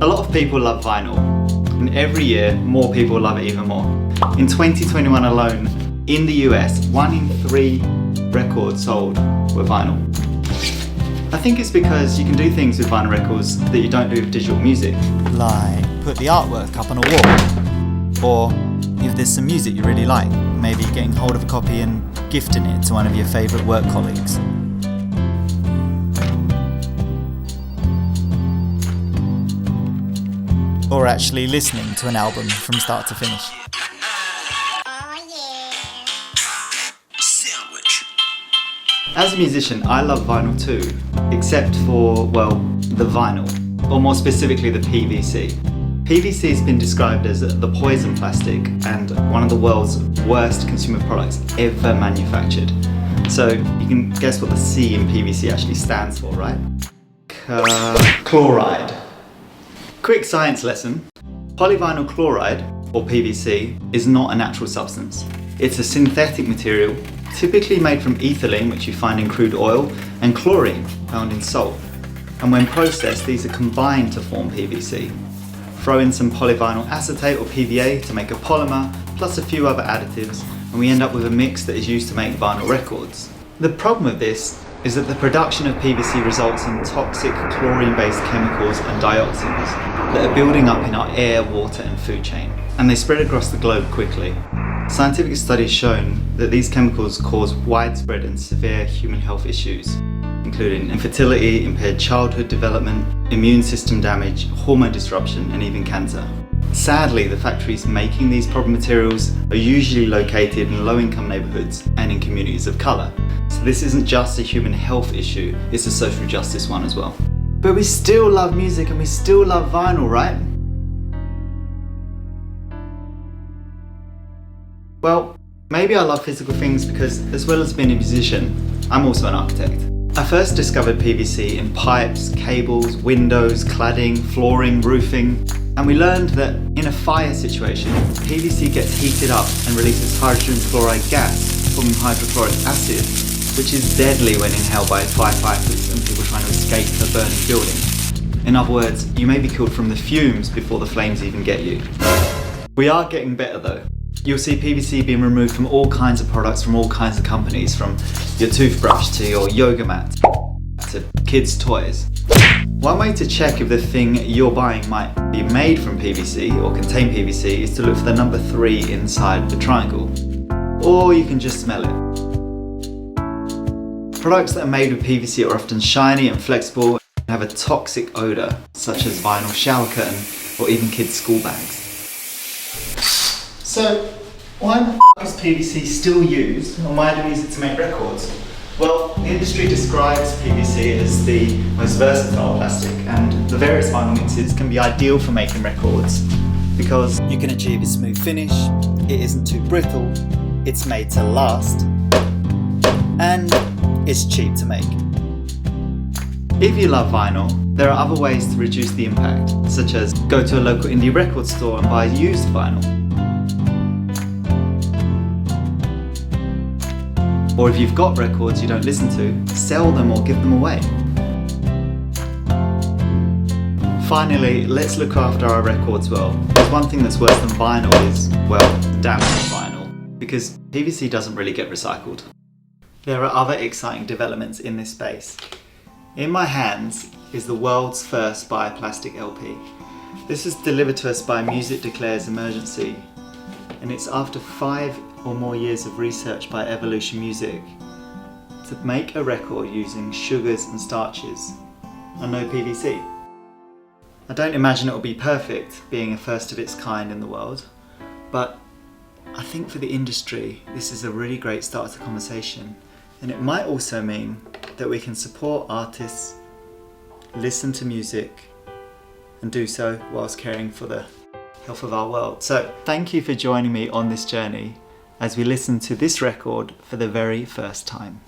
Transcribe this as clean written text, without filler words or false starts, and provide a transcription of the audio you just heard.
A lot of people love vinyl, and every year more people love it even more. In 2021 alone, in the US, 1 in 3 records sold were vinyl. I think it's because you can do things with vinyl records that you don't do with digital music. Like put the artwork up on a wall, or if there's some music you really like, maybe getting hold of a copy and gifting it to one of your favourite work colleagues. Or actually listening to an album from start to finish. As a musician, I love vinyl too, except for, well, the vinyl, or more specifically the PVC. PVC has been described as the poison plastic and one of the world's worst consumer products ever manufactured. So you can guess what the C in PVC actually stands for, right? Chloride. Quick science lesson. Polyvinyl chloride, or PVC, is not a natural substance. It's a synthetic material typically made from ethylene, which you find in crude oil, and chlorine, found in salt. And when processed, these are combined to form PVC. Throw in some polyvinyl acetate or PVA to make a polymer, plus a few other additives, and we end up with a mix that is used to make vinyl records. The problem with this is that the production of PVC results in toxic chlorine-based chemicals and dioxins that are building up in our air, water and food chain, and they spread across the globe quickly. Scientific studies shown that these chemicals cause widespread and severe human health issues, including infertility, impaired childhood development, immune system damage, hormone disruption and even cancer. Sadly, the factories making these problem materials are usually located in low-income neighbourhoods and in communities of colour. So this isn't just a human health issue, it's a social justice one as well. But we still love music and we still love vinyl, right? Well, maybe I love physical things because, as well as being a musician, I'm also an architect. I first discovered PVC in pipes, cables, windows, cladding, flooring, roofing, and we learned that in a fire situation, PVC gets heated up and releases hydrogen fluoride gas, forming hydrochloric acid, which is deadly when inhaled by firefighters and people trying to escape a burning building. In other words, you may be killed from the fumes before the flames even get you. We are getting better though. You'll see PVC being removed from all kinds of products from all kinds of companies, from your toothbrush to your yoga mat to kids' toys. One way to check if the thing you're buying might be made from PVC or contain PVC is to look for the number 3 inside the triangle. Or you can just smell it. Products that are made with PVC are often shiny and flexible and have a toxic odour, such as vinyl shower curtain or even kids' school bags. So, why the f*** is PVC still used, and why do we use it to make records? Well, the industry describes PVC as the most versatile plastic, and the various vinyl mixes can be ideal for making records because You can achieve a smooth finish, it isn't too brittle, it's made to last, and it's cheap to make. if you love vinyl, there are other ways to reduce the impact, such as go to a local indie record store and buy used vinyl. Or if you've got records you don't listen to, sell them or give them away. Finally, let's look after our records well. There's one thing that's worse than vinyl is, well, damaged vinyl, because PVC doesn't really get recycled. There are other exciting developments in this space. In my hands is the world's first bioplastic LP. This is delivered to us by Music Declares Emergency, and it's after 5 or more years of research by Evolution Music to make a record using sugars and starches and no PVC. I don't imagine it will be perfect, being a first of its kind in the world, but I think for the industry this is a really great start to the conversation, and it might also mean that we can support artists, listen to music and do so whilst caring for the health of our world. So thank you for joining me on this journey as we listen to this record for the very first time.